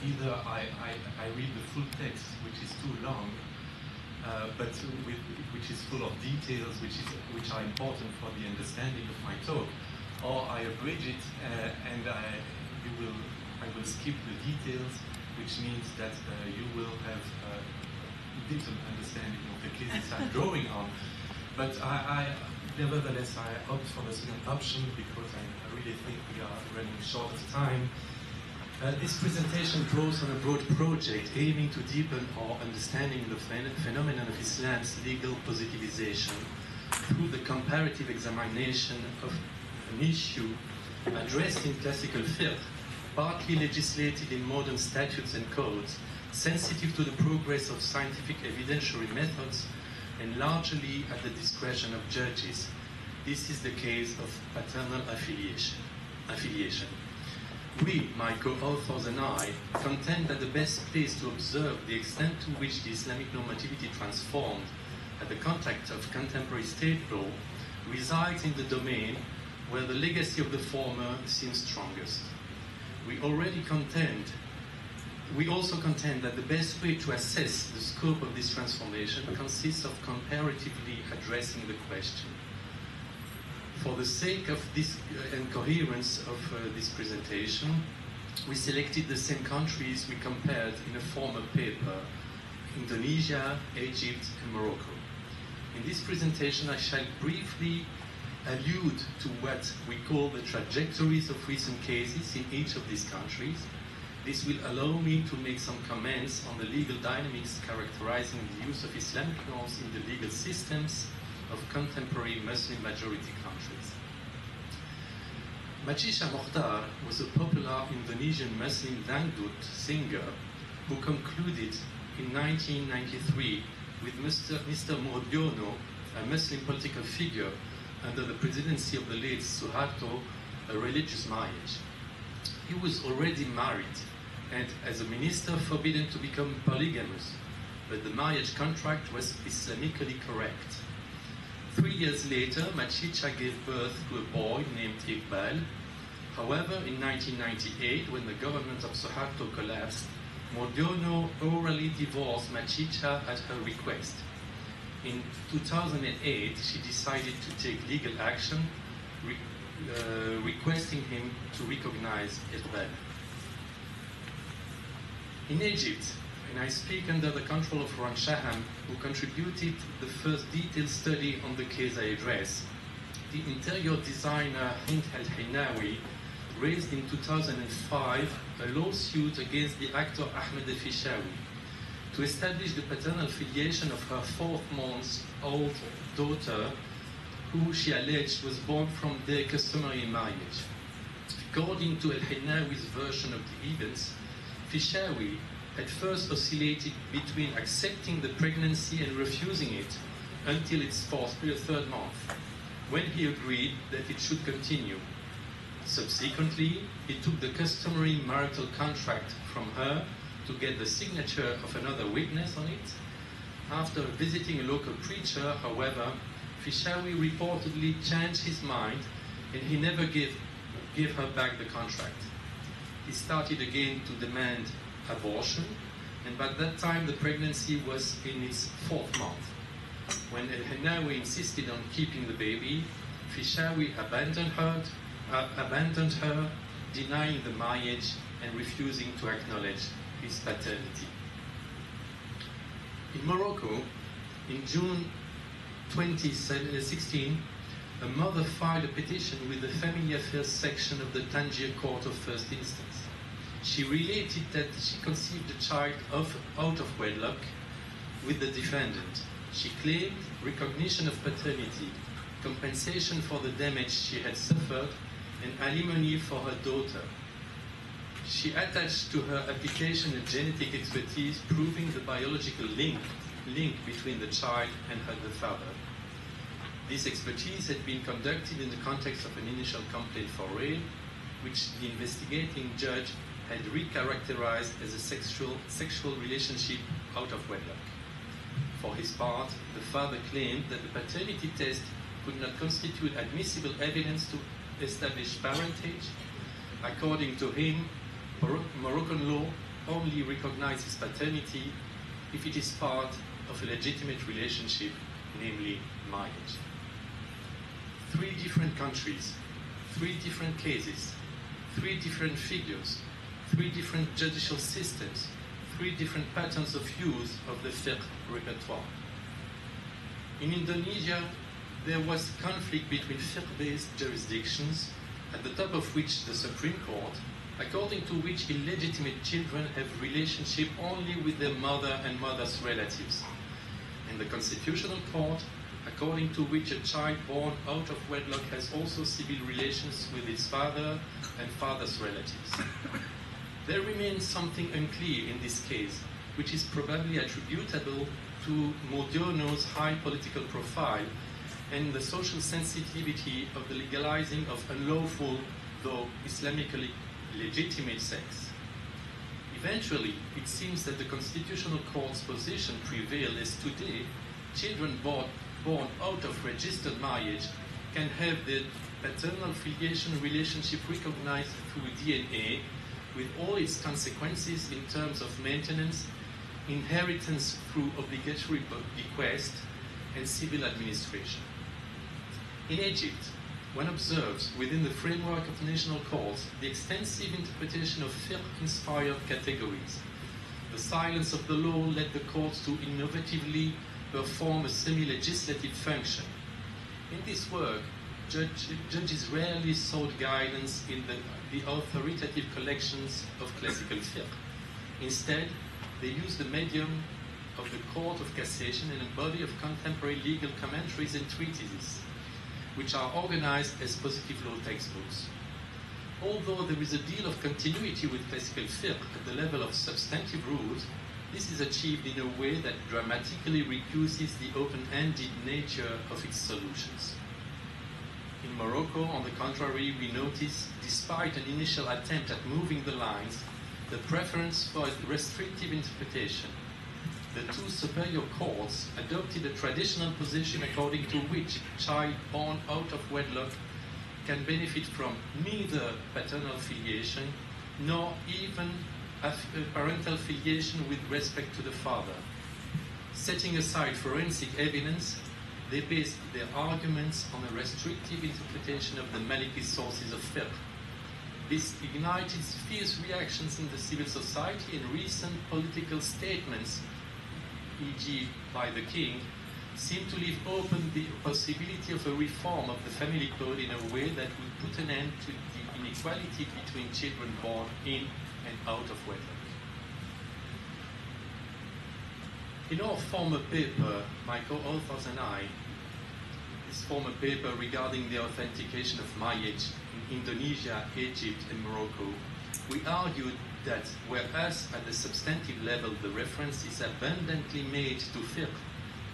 either I read the full text, which is too long, but which is full of details, which are important for the understanding of my talk, or I abridge it and I will skip the details, which means that you will have little understanding of the cases I'm drawing on. But nevertheless, I opt for the second option because I really think we are running short of time. This presentation draws on a broad project aiming to deepen our understanding of the phenomenon of Islam's legal positivization through the comparative examination of an issue addressed in classical fiqh, partly legislated in modern statutes and codes, sensitive to the progress of scientific evidentiary methods, and largely at the discretion of judges. This is the case of paternal affiliation. We, my co-authors and I, contend that the best place to observe the extent to which the Islamic normativity transformed at the contact of contemporary state law resides in the domain where the legacy of the former seems strongest. We also contend that the best way to assess the scope of this transformation consists of comparatively addressing the question. For the sake of this and coherence of this presentation, we selected the same countries we compared in a former paper: Indonesia, Egypt, and Morocco. In this presentation, I shall briefly allude to what we call the trajectories of recent cases in each of these countries. This will allow me to make some comments on the legal dynamics characterizing the use of Islamic norms in the legal systems of contemporary Muslim-majority countries. Macisha Mokhtar was a popular Indonesian Muslim dangdut singer who concluded in 1993 with Mr. Mordiono, a Muslim political figure under the presidency of the late Suharto, a religious marriage. He was already married and, as a minister, forbidden to become polygamous, but the marriage contract was Islamically correct. 3 years later, Macicha gave birth to a boy named Iqbal. However, in 1998, when the government of Suharto collapsed, Mordiono orally divorced Macicha at her request. In 2008, she decided to take legal action, requesting him to recognize Iqbal. In Egypt, and I speak under the control of Ron Shaham, who contributed the first detailed study on the case I address, the interior designer Hind al-Hinawi raised in 2005 a lawsuit against the actor Ahmed Fishawi to establish the paternal filiation of her 4-month-old daughter, who she alleged was born from their customary marriage. According to al-Hinawi's version of the events, Fishawi had first oscillated between accepting the pregnancy and refusing it until its third month, when he agreed that it should continue. Subsequently, he took the customary marital contract from her to get the signature of another witness on it. After visiting a local preacher, however, Fishawi reportedly changed his mind and he never gave her back the contract. He started again to demand abortion, and by that time the pregnancy was in its 4th month. When al-Hinawi insisted on keeping the baby, Fishawi abandoned her, denying the marriage and refusing to acknowledge his paternity. In Morocco, in June 2016, a mother filed a petition with the Family Affairs section of the Tangier Court of First Instance. She related that she conceived the child out of wedlock with the defendant. She claimed recognition of paternity, compensation for the damage she had suffered, and alimony for her daughter. She attached to her application a genetic expertise proving the biological link between the child and the father. This expertise had been conducted in the context of an initial complaint for rape, which the investigating judge had recharacterized as a sexual relationship out of wedlock. For his part, the father claimed that the paternity test could not constitute admissible evidence to establish parentage. According to him, Moroccan law only recognizes paternity if it is part of a legitimate relationship, namely marriage. 3 different countries, 3 different cases, 3 different figures, 3 different judicial systems, 3 different patterns of use of the fiqh repertoire. In Indonesia, there was conflict between fiqh-based jurisdictions, at the top of which the Supreme Court, according to which illegitimate children have relationship only with their mother and mother's relatives, and the Constitutional Court, according to which a child born out of wedlock has also civil relations with its father and father's relatives. There remains something unclear in this case, which is probably attributable to Modiono's high political profile and the social sensitivity of the legalizing of unlawful, though Islamically legitimate sex. Eventually, it seems that the Constitutional Court's position prevailed as today, children born out of registered marriage can have their paternal filiation relationship recognized through DNA with all its consequences in terms of maintenance, inheritance through obligatory bequest, and civil administration. In Egypt, one observes within the framework of national courts the extensive interpretation of fiqh-inspired categories. The silence of the law led the courts to innovatively perform a semi-legislative function. In this work, judges rarely sought guidance in the authoritative collections of classical fiqh. Instead, they used the medium of the Court of Cassation and a body of contemporary legal commentaries and treatises, which are organized as positive law textbooks. Although there is a deal of continuity with classical fiqh at the level of substantive rules, this is achieved in a way that dramatically reduces the open-ended nature of its solutions. In Morocco, on the contrary, we notice, despite an initial attempt at moving the lines, the preference for a restrictive interpretation. The 2 superior courts adopted a traditional position according to which a child born out of wedlock can benefit from neither paternal filiation nor even parental filiation with respect to the father. Setting aside forensic evidence, they based their arguments on a restrictive interpretation of the Maliki sources of fiqh. This ignited fierce reactions in the civil society, and recent political statements, e.g. by the king, seem to leave open the possibility of a reform of the family code in a way that would put an end to the inequality between children born in and out of wedlock. In our former paper, my co-authors and I, this former paper regarding the authentication of marriage in Indonesia, Egypt, and Morocco, we argued that whereas at the substantive level the reference is abundantly made to fiqh,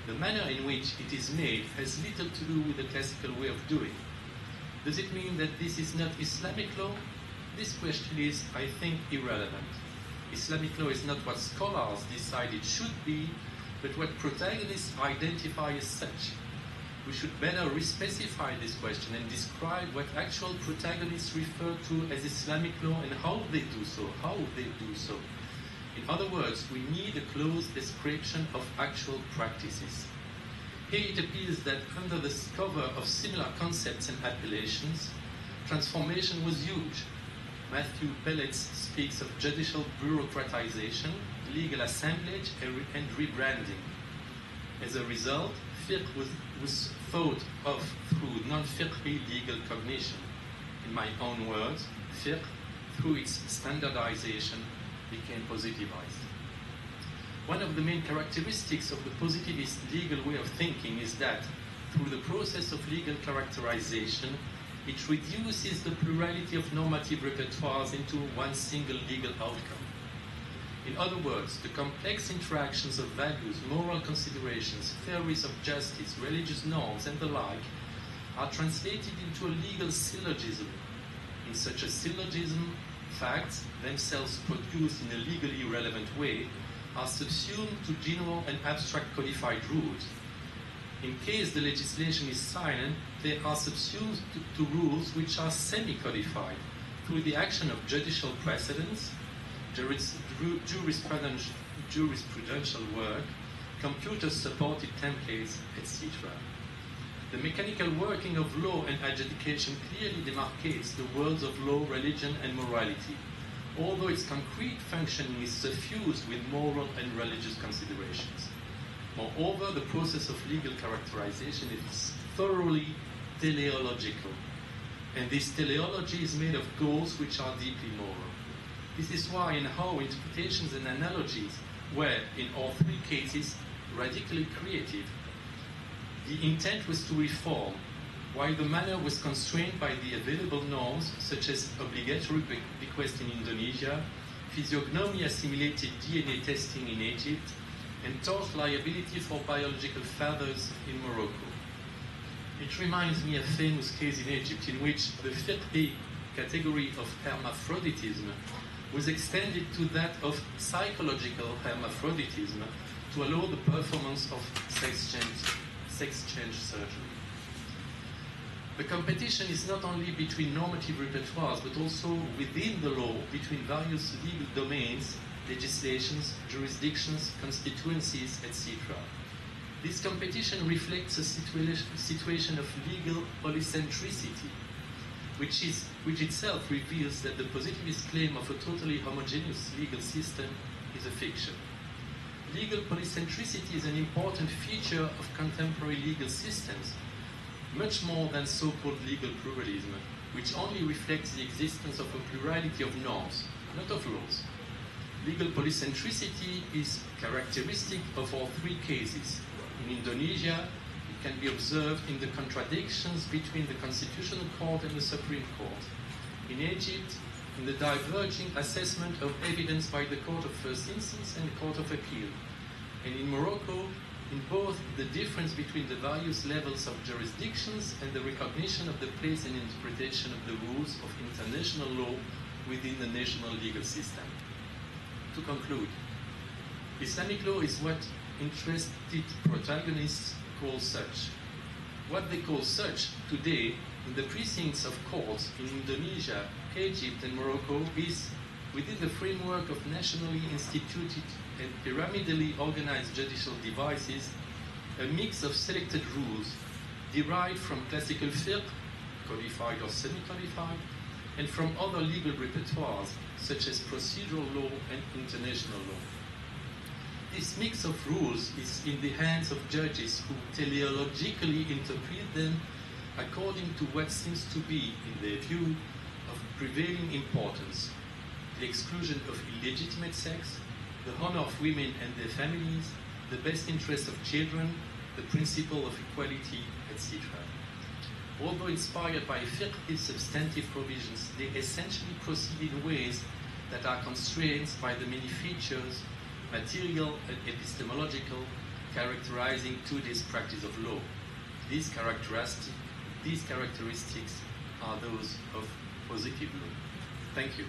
the manner in which it is made has little to do with the classical way of doing. Does it mean that this is not Islamic law? This question is, I think, irrelevant. Islamic law is not what scholars decide it should be, but what protagonists identify as such. We should better respecify this question and describe what actual protagonists refer to as Islamic law and how they do so. In other words, we need a close description of actual practices. Here it appears that under the cover of similar concepts and appellations, transformation was huge. Matthew Pellets speaks of judicial bureaucratization, legal assemblage, and rebranding. As a result, fiqh was thought of through non-fiqhi legal cognition. In my own words, fiqh, through its standardization, became positivized. One of the main characteristics of the positivist legal way of thinking is that, through the process of legal characterization, it reduces the plurality of normative repertoires into one single legal outcome. In other words, the complex interactions of values, moral considerations, theories of justice, religious norms, and the like are translated into a legal syllogism. In such a syllogism, facts, themselves produced in a legally relevant way, are subsumed to general and abstract codified rules. In case the legislation is silent, they are subsumed to rules which are semi-codified through the action of judicial precedents, jurisprudential work, computer-supported templates, etc. The mechanical working of law and adjudication clearly demarcates the worlds of law, religion, and morality, although its concrete functioning is suffused with moral and religious considerations. Moreover, the process of legal characterization is thoroughly teleological, and this teleology is made of goals which are deeply moral. This is why in how interpretations and analogies were, in all three cases, radically creative. The intent was to reform, while the manner was constrained by the available norms, such as obligatory bequest in Indonesia, physiognomy-assimilated DNA testing in Egypt, and tort liability for biological fathers in Morocco. It reminds me of a famous case in Egypt in which the fiqh category of hermaphroditism was extended to that of psychological hermaphroditism to allow the performance of sex change surgery. The competition is not only between normative repertoires, but also within the law, between various legal domains, legislations, jurisdictions, constituencies, etc. This competition reflects a situation of legal polycentricity, which itself reveals that the positivist claim of a totally homogeneous legal system is a fiction. Legal polycentricity is an important feature of contemporary legal systems, much more than so-called legal pluralism, which only reflects the existence of a plurality of norms, not of laws. Legal polycentricity is characteristic of all three cases. In Indonesia, it can be observed in the contradictions between the Constitutional Court and the Supreme Court. In Egypt, in the diverging assessment of evidence by the Court of First Instance and the Court of Appeal. And in Morocco, in both the difference between the various levels of jurisdictions and the recognition of the place and interpretation of the rules of international law within the national legal system. To conclude, Islamic law is what interested protagonists call such. What they call such today in the precincts of courts in Indonesia, Egypt, and Morocco is, within the framework of nationally instituted and pyramidally organized judicial devices, a mix of selected rules derived from classical fiqh, codified or semi-codified, and from other legal repertoires, such as procedural law and international law. This mix of rules is in the hands of judges who teleologically interpret them according to what seems to be, in their view, of prevailing importance: the exclusion of illegitimate sex, the honor of women and their families, the best interest of children, the principle of equality, etc. Although inspired by fiqh's substantive provisions, they essentially proceed in ways that are constrained by the many features, material and epistemological, characterizing today's practice of law. These characteristics are those of positive law. Thank you.